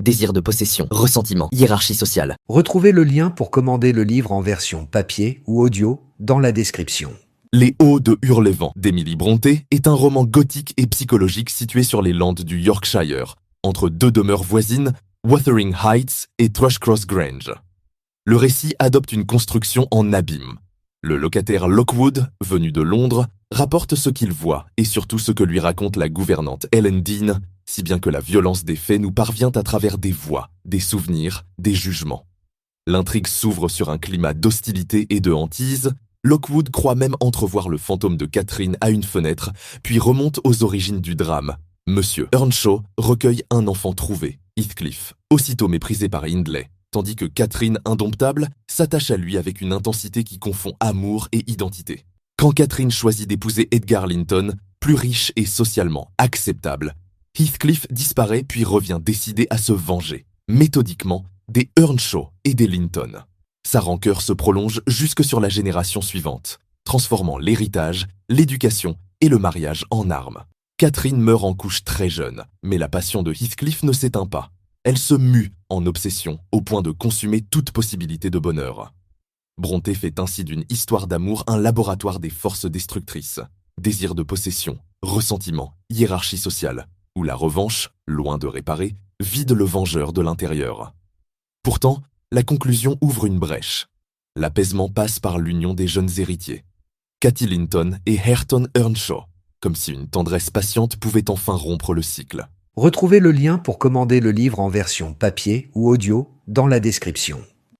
Désir de possession, ressentiment, hiérarchie sociale. Retrouvez le lien pour commander le livre en version papier ou audio dans la description. Les Hauts de Hurlevent d'Emily Brontë est un roman gothique et psychologique situé sur les landes du Yorkshire, entre deux demeures voisines, Wuthering Heights et Thrushcross Grange. Le récit adopte une construction en abîme. Le locataire Lockwood, venu de Londres, rapporte ce qu'il voit et surtout ce que lui raconte la gouvernante Ellen Dean, si bien que la violence des faits nous parvient à travers des voix, des souvenirs, des jugements. L'intrigue s'ouvre sur un climat d'hostilité et de hantise. Lockwood croit même entrevoir le fantôme de Catherine à une fenêtre, puis remonte aux origines du drame. Monsieur Earnshaw recueille un enfant trouvé, Heathcliff, aussitôt méprisé par Hindley, tandis que Catherine indomptable s'attache à lui avec une intensité qui confond amour et identité. Quand Catherine choisit d'épouser Edgar Linton, plus riche et socialement acceptable, Heathcliff disparaît puis revient décidé à se venger, méthodiquement, des Earnshaw et des Linton. Sa rancœur se prolonge jusque sur la génération suivante, transformant l'héritage, l'éducation et le mariage en armes. Catherine meurt en couche très jeune, mais la passion de Heathcliff ne s'éteint pas. Elle se mue en obsession, au point de consumer toute possibilité de bonheur. Brontë fait ainsi d'une histoire d'amour un laboratoire des forces destructrices. Désir de possession, ressentiment, hiérarchie sociale, où la revanche, loin de réparer, vide le vengeur de l'intérieur. Pourtant, la conclusion ouvre une brèche. L'apaisement passe par l'union des jeunes héritiers, Cathy Linton et Hareton Earnshaw, comme si une tendresse patiente pouvait enfin rompre le cycle. Retrouvez le lien pour commander le livre en version papier ou audio dans la description.